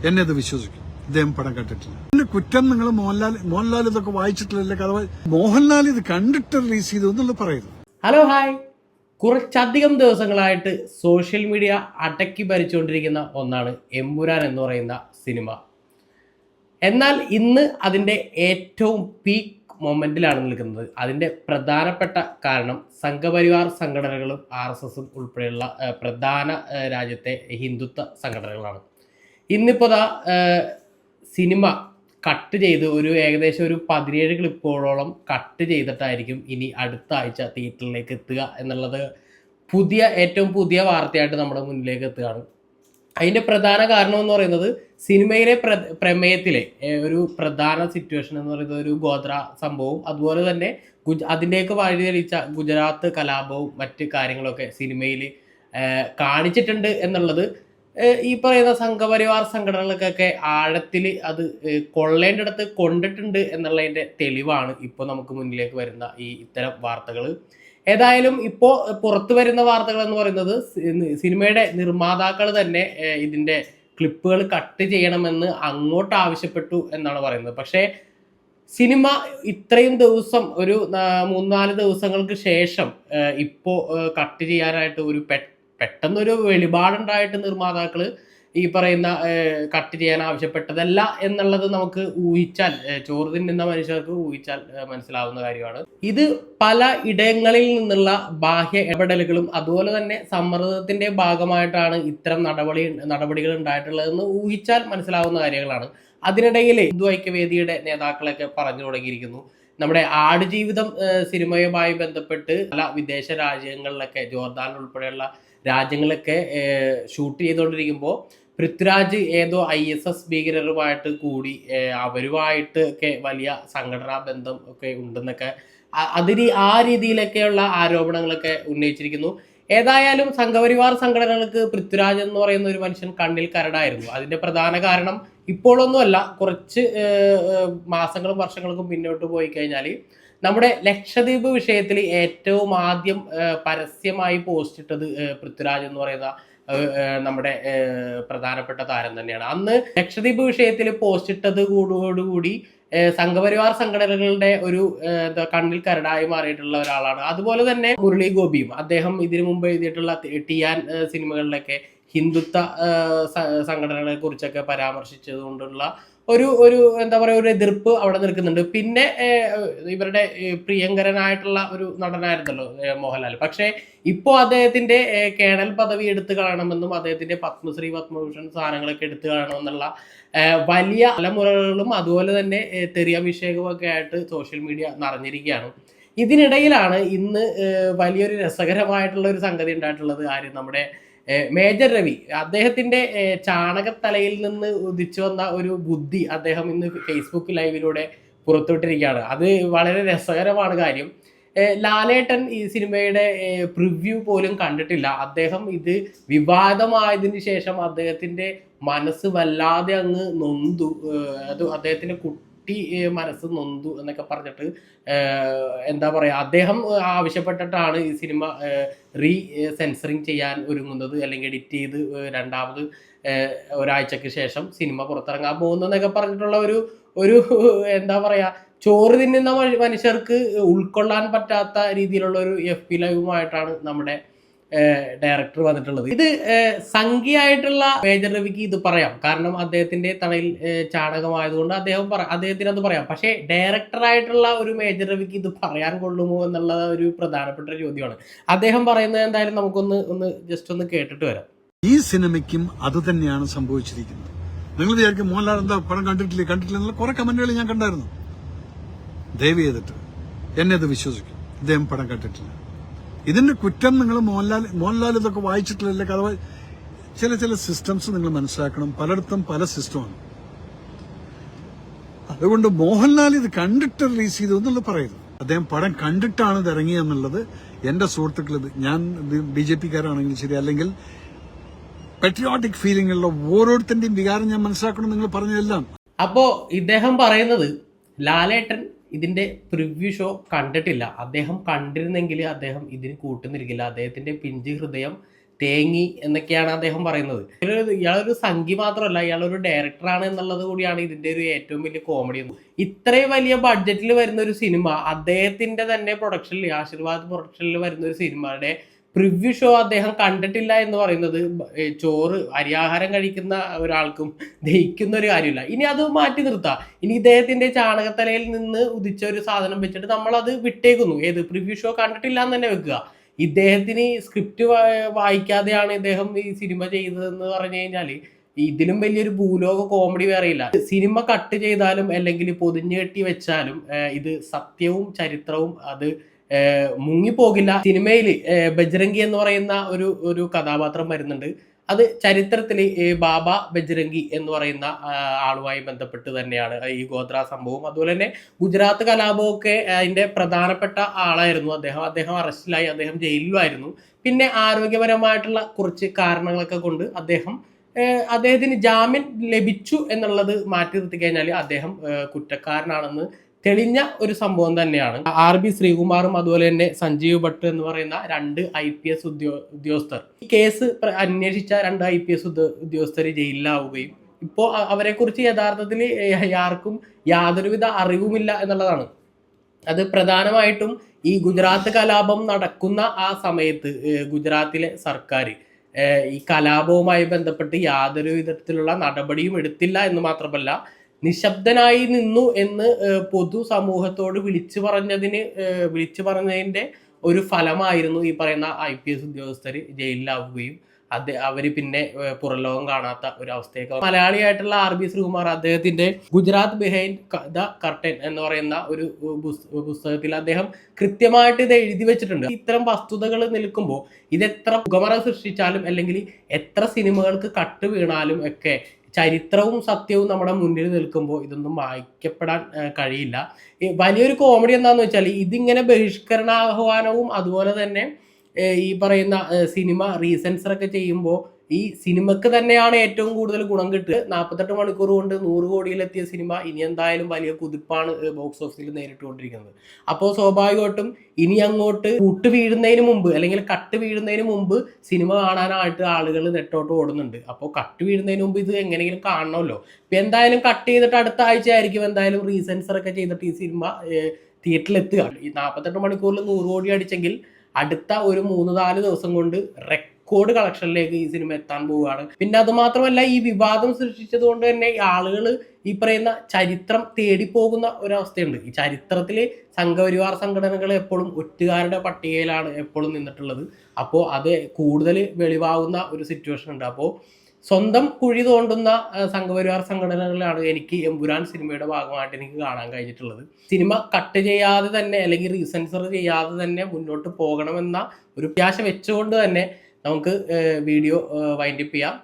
എന്നെ അത് വിശ്വസിക്കും. ഇദ്ദേഹം പടം കണ്ടിട്ടില്ല. ഇതിന്റെ കുറ്റം നിങ്ങൾ മോഹൻലാൽ ഇതൊക്കെ വായിച്ചിട്ടില്ലല്ലേ കഥ. മോഹൻലാൽ ഇത് കണ്ടിട്ട് റിലീസ് ചെയ്തു എന്നുള്ളത് പറയുന്നത്. Hello hi. കുറച്ചധികം ദിവസങ്ങളായിട്ട് സോഷ്യൽ മീഡിയ അടക്കി ഭരിച്ചുകൊണ്ടിരിക്കുന്ന ഒന്നാണ് എമ്പുരാൻ എന്ന് പറയുന്ന സിനിമ. എന്നാൽ ഇന്ന് അതിൻ്റെ ഏറ്റവും പീക്ക് മൊമെന്റിലാണ് നിൽക്കുന്നത്. അതിൻ്റെ പ്രധാനപ്പെട്ട കാരണം സംഘപരിവാർ സംഘടനകളും RSSും ഉൾപ്പെടെയുള്ള പ്രധാന രാജ്യത്തെ ഹിന്ദുത്വ സംഘടനകളാണ്. ഇന്നിപ്പോൾ സിനിമ കട്ട് ചെയ്ത് ഏകദേശം ഒരു 17 ക്ലിപ്പുകളോളം കട്ട് ചെയ്തിട്ടായിരിക്കും ഇനി അടുത്ത ആഴ്ച തിയേറ്ററിലേക്ക് എത്തുക എന്നുള്ളത് ഏറ്റവും പുതിയ വാർത്തയായിട്ട് നമ്മുടെ മുന്നിലേക്ക് എത്തുകയാണ്. അതിൻ്റെ പ്രധാന കാരണം എന്ന് പറയുന്നത് സിനിമയിലെ പ്രമേയത്തിലെ ഒരു പ്രധാന സിറ്റുവേഷൻ എന്ന് പറയുന്നത് ഒരു ഗോത്ര സംഭവവും അതുപോലെ തന്നെ അതിൻ്റെയൊക്കെ വഴിതെളിച്ച ഗുജറാത്ത് കലാപവും മറ്റ് കാര്യങ്ങളൊക്കെ സിനിമയിൽ കാണിച്ചിട്ടുണ്ട് എന്നുള്ളത് ഈ പറയുന്ന സംഘപരിവാർ സംഘടനകൾക്കൊക്കെ ആഴത്തിൽ അത് കൊള്ളേണ്ടിടത്ത് കൊണ്ടിട്ടുണ്ട് എന്നുള്ളതിൻ്റെ തെളിവാണ് ഇപ്പോൾ നമുക്ക് മുന്നിലേക്ക് വരുന്ന ഇത്തരം വാർത്തകൾ. ഏതായാലും ഇപ്പോൾ പുറത്തു വരുന്ന വാർത്തകൾ എന്ന് പറയുന്നത് സിനിമയുടെ നിർമ്മാതാക്കൾ തന്നെ ഇതിൻ്റെ ക്ലിപ്പുകൾ കട്ട് ചെയ്യണമെന്ന് അങ്ങോട്ട് ആവശ്യപ്പെട്ടു എന്നാണ് പറയുന്നത്. പക്ഷേ സിനിമ ഇത്രയും ദിവസം ഒരു 3-4 ദിവസങ്ങൾക്ക് ശേഷം ഇപ്പോൾ കട്ട് ചെയ്യാനായിട്ട് പെട്ടെന്നൊരു വെളിപാടുണ്ടായിട്ട് നിർമ്മാതാക്കൾ ഈ പറയുന്ന കട്ട് ചെയ്യാൻ ആവശ്യപ്പെട്ടതല്ല എന്നുള്ളത് നമുക്ക് ഊഹിച്ചാൽ, ചോറ് തിന്നുന്ന മനുഷ്യർക്ക് ഊഹിച്ചാൽ മനസ്സിലാവുന്ന കാര്യമാണ്. ഇത് പല ഇടങ്ങളിൽ നിന്നുള്ള ബാഹ്യ ഇടപെടലുകളും അതുപോലെ തന്നെ സമ്മർദ്ദത്തിന്റെ ഭാഗമായിട്ടാണ് ഇത്തരം നടപടികൾ ഉണ്ടായിട്ടുള്ളതെന്ന് ഊഹിച്ചാൽ മനസ്സിലാവുന്ന കാര്യങ്ങളാണ്. അതിനിടയിൽ ഹിന്ദു ഐക്യവേദിയുടെ നേതാക്കളൊക്കെ പറഞ്ഞു തുടങ്ങിയിരിക്കുന്നു. നമ്മുടെ ആടുജീവിതം സിനിമയുമായി ബന്ധപ്പെട്ട് പല വിദേശ രാജ്യങ്ങളിലൊക്കെ ജോർദാൻ ഉൾപ്പെടെയുള്ള രാജ്യങ്ങളൊക്കെ ഷൂട്ട് ചെയ്തുകൊണ്ടിരിക്കുമ്പോൾ പൃഥ്വിരാജ് ഏതോ ISS ഭീകരരുമായിട്ട് കൂടി അവരുമായിട്ട് ഒക്കെ വലിയ സംഘടനാ ബന്ധം ഒക്കെ ഉണ്ടെന്നൊക്കെ ആ രീതിയിലൊക്കെയുള്ള ആരോപണങ്ങളൊക്കെ ഉന്നയിച്ചിരിക്കുന്നു. ഏതായാലും സംഘപരിവാർ സംഘടനകൾക്ക് പൃഥ്വിരാജ് എന്ന് പറയുന്ന ഒരു മനുഷ്യൻ കണ്ണിൽ കരടായിരുന്നു. അതിന്റെ പ്രധാന കാരണം ഇപ്പോഴൊന്നുമല്ല, കുറച്ച് മാസങ്ങളും വർഷങ്ങൾക്കും മുന്നോട്ട് പോയി കഴിഞ്ഞാൽ നമ്മുടെ ലക്ഷദ്വീപ് വിഷയത്തിൽ ഏറ്റവും ആദ്യം പരസ്യമായി പോസ്റ്റ് ഇട്ടത് പൃഥ്വിരാജ് എന്ന് പറയുന്ന നമ്മുടെ പ്രധാനപ്പെട്ട താരം തന്നെയാണ്. അന്ന് ലക്ഷദ്വീപ് വിഷയത്തിൽ പോസ്റ്റ് ഇട്ടത് കൂടി സംഘപരിവാർ സംഘടനകളുടെ ഒരു കണ്ണിൽ കരടായി മാറിയിട്ടുള്ള ഒരാളാണ്. അതുപോലെ തന്നെ മുരളി ഗോപിയും അദ്ദേഹം ഇതിനു മുമ്പ് എഴുതിയിട്ടുള്ള ടിയാൻ സിനിമകളിലൊക്കെ ഹിന്ദുത്വ സംഘടനകളെ കുറിച്ചൊക്കെ പരാമർശിച്ചതുകൊണ്ടുള്ള ഒരു എന്താ പറയുക ഒരു എതിർപ്പ് അവിടെ നിൽക്കുന്നുണ്ട്. പിന്നെ ഇവരുടെ പ്രിയങ്കരനായിട്ടുള്ള ഒരു നടനായിരുന്നല്ലോ മോഹൻലാൽ. പക്ഷേ ഇപ്പോൾ അദ്ദേഹത്തിന്റെ കേണൽ പദവി എടുത്തു കളയണമെന്നും അദ്ദേഹത്തിന്റെ പത്മശ്രീ പത്മഭൂഷൺ സാധനങ്ങളൊക്കെ എടുത്തു കളയണമെന്നുള്ള വലിയ തലമുറകളും അതുപോലെ തന്നെ തെറിയഭിഷേകവും ഒക്കെ ആയിട്ട് സോഷ്യൽ മീഡിയ നിറഞ്ഞിരിക്കുകയാണ്. ഇതിനിടയിലാണ് ഇന്ന് വലിയൊരു രസകരമായിട്ടുള്ള ഒരു സംഗതി ഉണ്ടായിട്ടുള്ളത്. നമ്മുടെ മേജർ രവി അദ്ദേഹത്തിന്റെ ചാണകത്തലയിൽ നിന്ന് ഉദിച്ചു വന്ന ഒരു ബുദ്ധി അദ്ദേഹം ഇന്ന് ഫേസ്ബുക്ക് ലൈവിലൂടെ പുറത്തുവിട്ടിരിക്കുകയാണ്. അത് വളരെ രസകരമാണ് കാര്യം. ലാലേട്ടൻ ഈ സിനിമയുടെ പ്രിവ്യൂ പോലും കണ്ടിട്ടില്ല. അദ്ദേഹം ഇത് വിവാദമായതിനു ശേഷം അദ്ദേഹത്തിന്റെ മനസ്സ് വല്ലാതെ അങ്ങ് നൊന്തു. അത് അദ്ദേഹത്തിന്റെ കുട്ടി മനസ്സ് നൊന്തു എന്നൊക്കെ പറഞ്ഞിട്ട് എന്താ പറയുക, അദ്ദേഹം ആവശ്യപ്പെട്ടിട്ടാണ് ഈ സിനിമ സെൻസറിങ് ചെയ്യാൻ ഒരുങ്ങുന്നത്, അല്ലെങ്കിൽ എഡിറ്റ് ചെയ്ത് രണ്ടാമത് ഒരാഴ്ചക്ക് ശേഷം സിനിമ പുറത്തിറങ്ങാൻ പോകുന്നതെന്നൊക്കെ പറഞ്ഞിട്ടുള്ള ഒരു എന്താ പറയാ, ചോറ് തിന്നുന്ന മനുഷ്യർക്ക് ഉൾക്കൊള്ളാൻ പറ്റാത്ത രീതിയിലുള്ള ഒരു FP ലൈവുമായിട്ടാണ് നമ്മുടെ ഡയറക്ടർ വന്നിട്ടുള്ളത്. ഇത് സംഖ്യയായിട്ടുള്ള മേജർ രവിക്ക് ഇത് പറയാം, കാരണം അദ്ദേഹത്തിന്റെ തണയിൽ ചാണകമായതുകൊണ്ട് അദ്ദേഹത്തിന് അത് പറയാം. പക്ഷേ ഡയറക്ടറായിട്ടുള്ള ഒരു മേജർ രവിക്ക് ഇത് പറയാൻ കൊള്ളുമോ എന്നുള്ള ഒരു പ്രധാനപ്പെട്ട ചോദ്യമാണ്. അദ്ദേഹം പറയുന്നത് എന്തായാലും നമുക്കൊന്ന് ജസ്റ്റ് ഒന്ന് കേട്ടിട്ട് വരാം. ഈ സിനിമയ്ക്കും അത് തന്നെയാണ് സംഭവിച്ചിരിക്കുന്നത്. നിങ്ങൾ വിചാരിക്കും മോഹൻലാൽ എന്താ പടം കണ്ടിട്ടില്ല എന്നുള്ള കുറെ കമന്റുകൾ ഞാൻ കണ്ടായിരുന്നു. ദയവ് ചെയ്തിട്ട് എന്നെ അത് വിശ്വസിക്കും. ഇദ്ദേഹം പടം കണ്ടിട്ടില്ല. ഇതിന്റെ കുറ്റം നിങ്ങൾ മോഹൻലാൽ ഇതൊക്കെ വായിച്ചിട്ടില്ലല്ലേ കഥ. ചില സിസ്റ്റംസ് നിങ്ങൾ മനസ്സിലാക്കണം. പലയിടത്തും പല സിസ്റ്റമാണ്. അതുകൊണ്ട് മോഹൻലാൽ ഇത് കണ്ടിട്ട് റിലീസ് ചെയ്തു എന്നുള്ളത് പറയുന്നത്. അദ്ദേഹം പടം കണ്ടിട്ടാണ് ഇത് ഇറങ്ങിയെന്നുള്ളത് എന്റെ സുഹൃത്തുക്കൾ, ഞാൻ BJP-കാരാണെങ്കിലും ശരി, അല്ലെങ്കിൽ പെട്രിയോട്ടിക് ഫീലിംഗ് ഉള്ള ഓരോരുത്തന്റെയും വികാരം ഞാൻ മനസ്സിലാക്കണം. നിങ്ങൾ പറഞ്ഞതെല്ലാം. അപ്പോ ഇദ്ദേഹം പറയുന്നത് ലാലേട്ടൻ ഇതിന്റെ പ്രിവ്യൂ ഷോ കണ്ടിട്ടില്ല. അദ്ദേഹം കണ്ടിരുന്നെങ്കിൽ അദ്ദേഹം ഇതിന് കൂട്ടുന്നിരിക്കില്ല. അദ്ദേഹത്തിന്റെ പിഞ്ച് ഹൃദയം തേങ്ങി എന്നൊക്കെയാണ് അദ്ദേഹം പറയുന്നത്. ഇയാളൊരു സംഖ്യ മാത്രമല്ല, ഇയാളൊരു ഡയറക്ടറാണ് എന്നുള്ളത് കൂടിയാണ് ഇതിന്റെ ഒരു ഏറ്റവും വലിയ കോമഡി. ഇത്രയും വലിയ ബഡ്ജറ്റിൽ വരുന്ന ഒരു സിനിമ, അദ്ദേഹത്തിന്റെ തന്നെ പ്രൊഡക്ഷനിൽ, ആശീർവാദ് പ്രൊഡക്ഷനിൽ വരുന്ന ഒരു സിനിമയുടെ പ്രിവ്യൂ ഷോ അദ്ദേഹം കണ്ടിട്ടില്ല എന്ന് പറയുന്നത് ചോറ് അരിയാഹാരം കഴിക്കുന്ന ഒരാൾക്കും ദഹിക്കുന്ന ഒരു കാര്യമില്ല. ഇനി അത് മാറ്റി നിർത്താം. ഇനി ഇദ്ദേഹത്തിന്റെ ചാണകത്തലയിൽ നിന്ന് ഉദിച്ച ഒരു സാധനം വെച്ചിട്ട് നമ്മൾ അത് വിട്ടേക്കുന്നു. ഏത് പ്രിവ്യൂ ഷോ കണ്ടിട്ടില്ല എന്ന് തന്നെ വെക്കുക. ഇദ്ദേഹത്തിന് സ്ക്രിപ്റ്റ് വായിക്കാതെയാണ് ഇദ്ദേഹം ഈ സിനിമ ചെയ്തതെന്ന് പറഞ്ഞു കഴിഞ്ഞാല് ഇതിലും വലിയൊരു ഭൂലോക കോമഡി വേറെയില്ല. സിനിമ കട്ട് ചെയ്താലും അല്ലെങ്കിൽ പൊതിഞ്ഞു കെട്ടി വെച്ചാലും ഇത് സത്യവും ചരിത്രവും അത് മുങ്ങിപ്പോകില്ല. സിനിമയിൽ ബജ്രംഗി എന്ന് പറയുന്ന ഒരു കഥാപാത്രം വരുന്നുണ്ട്. അത് ചരിത്രത്തിൽ ബാബ ബജ്രംഗി എന്ന് പറയുന്ന ആളുമായി ബന്ധപ്പെട്ട് തന്നെയാണ് ഈ ഗോത്ര സംഭവം. അതുപോലെ തന്നെ ഗുജറാത്ത് കലാപമൊക്കെ അതിന്റെ പ്രധാനപ്പെട്ട ആളായിരുന്നു അദ്ദേഹം അറസ്റ്റിലായി, അദ്ദേഹം ജയിലിലുമായിരുന്നു. പിന്നെ ആരോഗ്യപരമായിട്ടുള്ള കുറച്ച് കാരണങ്ങളൊക്കെ കൊണ്ട് അദ്ദേഹത്തിന് ജാമ്യം ലഭിച്ചു എന്നുള്ളത് മാറ്റി നിർത്തി കഴിഞ്ഞാൽ അദ്ദേഹം കുറ്റക്കാരനാണെന്ന് തെളിഞ്ഞ ഒരു സംഭവം തന്നെയാണ്. RB ശ്രീകുമാറും അതുപോലെ തന്നെ സഞ്ജീവ് ഭട്ട് എന്ന് പറയുന്ന 2 IPS ഉദ്യോഗസ്ഥർ, ഈ കേസ് അന്വേഷിച്ച 2 IPS ഉദ്യോഗസ്ഥർ ജയിലിലാവുകയും ഇപ്പോൾ അവരെ കുറിച്ച് യഥാർത്ഥത്തിൽ ആർക്കും യാതൊരുവിധ അറിവുമില്ല എന്നുള്ളതാണ്. അത് പ്രധാനമായിട്ടും ഈ ഗുജറാത്ത് കലാപം നടക്കുന്ന ആ സമയത്ത് ഗുജറാത്തിലെ സർക്കാർ ഈ കലാപവുമായി ബന്ധപ്പെട്ട് യാതൊരു വിധത്തിലുള്ള നടപടിയും എടുത്തില്ല എന്ന് മാത്രമല്ല, നിശബ്ദനായി നിന്നു എന്ന് പൊതുസമൂഹത്തോട് വിളിച്ചു പറഞ്ഞതിന്റെ ഒരു ഫലമായിരുന്നു ഈ പറയുന്ന IPS ഉദ്യോഗസ്ഥർ ജയിലിലാവുകയും അവര് പിന്നെ പുറംലോകം കാണാത്ത ഒരു അവസ്ഥയൊക്കെ. മലയാളിയായിട്ടുള്ള RB ശ്രീകുമാർ അദ്ദേഹത്തിന്റെ ഗുജറാത്ത് ബിഹൈൻഡ് ദ കർട്ടൻ എന്ന് പറയുന്ന ഒരു പുസ്തകത്തിൽ അദ്ദേഹം കൃത്യമായിട്ട് ഇത് എഴുതി വെച്ചിട്ടുണ്ട്. ഇത്തരം വസ്തുതകൾ നിൽക്കുമ്പോൾ ഇത് എത്ര പുകമറ സൃഷ്ടിച്ചാലും അല്ലെങ്കിൽ എത്ര സിനിമകൾക്ക് കട്ട് വീണാലും ഒക്കെ ചരിത്രവും സത്യവും നമ്മുടെ മുന്നിൽ നിൽക്കുമ്പോൾ ഇതൊന്നും വായിക്കപ്പെടാൻ കഴിയില്ല. വലിയൊരു കോമഡി എന്താണെന്ന് വെച്ചാൽ ഇതിങ്ങനെ ബഹിഷ്കരണാഹ്വാനവും അതുപോലെ തന്നെ ഈ പറയുന്ന സിനിമ റീസെൻസറൊക്കെ ചെയ്യുമ്പോൾ ഈ സിനിമക്ക് തന്നെയാണ് ഏറ്റവും കൂടുതൽ ഗുണം കിട്ടുക. 48 മണിക്കൂർ കൊണ്ട് 100 കോടിയിലെത്തിയ സിനിമ ഇനി എന്തായാലും വലിയ കുതിപ്പാണ് ബോക്സ് ഓഫീസിൽ നേരിട്ടുകൊണ്ടിരിക്കുന്നത്. അപ്പോൾ സ്വാഭാവികമായിട്ടും ഇനി അങ്ങോട്ട് കൂട്ട് വീഴുന്നതിന് മുമ്പ് അല്ലെങ്കിൽ കട്ട് വീഴുന്നതിന് മുമ്പ് സിനിമ കാണാനായിട്ട് ആളുകൾ നെട്ടോട്ട് ഓടുന്നുണ്ട്. അപ്പോൾ കട്ട് വീഴുന്നതിന് മുമ്പ് ഇത് എങ്ങനെയെങ്കിലും കാണണമല്ലോ. ഇപ്പം എന്തായാലും കട്ട് ചെയ്തിട്ട് അടുത്ത ആഴ്ച ആയിരിക്കും എന്തായാലും റീസെൻസറൊക്കെ ചെയ്തിട്ട് ഈ സിനിമ തിയേറ്ററിൽ എത്തുക. ഈ 48 മണിക്കൂറിൽ 100 കോടി അടിച്ചെങ്കിൽ അടുത്ത ഒരു 3-4 ദിവസം കൊണ്ട് റെക്കോർഡ് കളക്ഷനിലേക്ക് ഈ സിനിമ എത്താൻ പോവുകയാണ്. പിന്നെ അത് മാത്രമല്ല, ഈ വിവാദം സൃഷ്ടിച്ചത് കൊണ്ട് തന്നെ ആളുകൾ ഈ പറയുന്ന ചരിത്രം തേടിപ്പോകുന്ന ഒരവസ്ഥയുണ്ട്. ഈ ചരിത്രത്തിൽ സംഘപരിവാർ സംഘടനകൾ എപ്പോഴും ഒറ്റുകാരുടെ പട്ടികയിലാണ് എപ്പോഴും നിന്നിട്ടുള്ളത്. അപ്പോൾ അത് കൂടുതൽ വെളിവാകുന്ന ഒരു സിറ്റുവേഷൻ ഉണ്ട്. അപ്പോൾ സ്വന്തം കുഴി തോണ്ടുന്ന സംഘപരിവാർ സംഘടനകളിലാണ് എനിക്ക് എമ്പുരാൻ സിനിമയുടെ ഭാഗമായിട്ട് എനിക്ക് കാണാൻ കഴിഞ്ഞിട്ടുള്ളത്. സിനിമ കട്ട് ചെയ്യാതെ തന്നെ അല്ലെങ്കിൽ റീസെൻസർ ചെയ്യാതെ തന്നെ മുന്നോട്ട് പോകണമെന്ന ഒരു പ്രത്യാശ വെച്ചുകൊണ്ട് തന്നെ നമുക്ക് വീഡിയോ വൈൻഡപ്പ് ചെയ്യാം.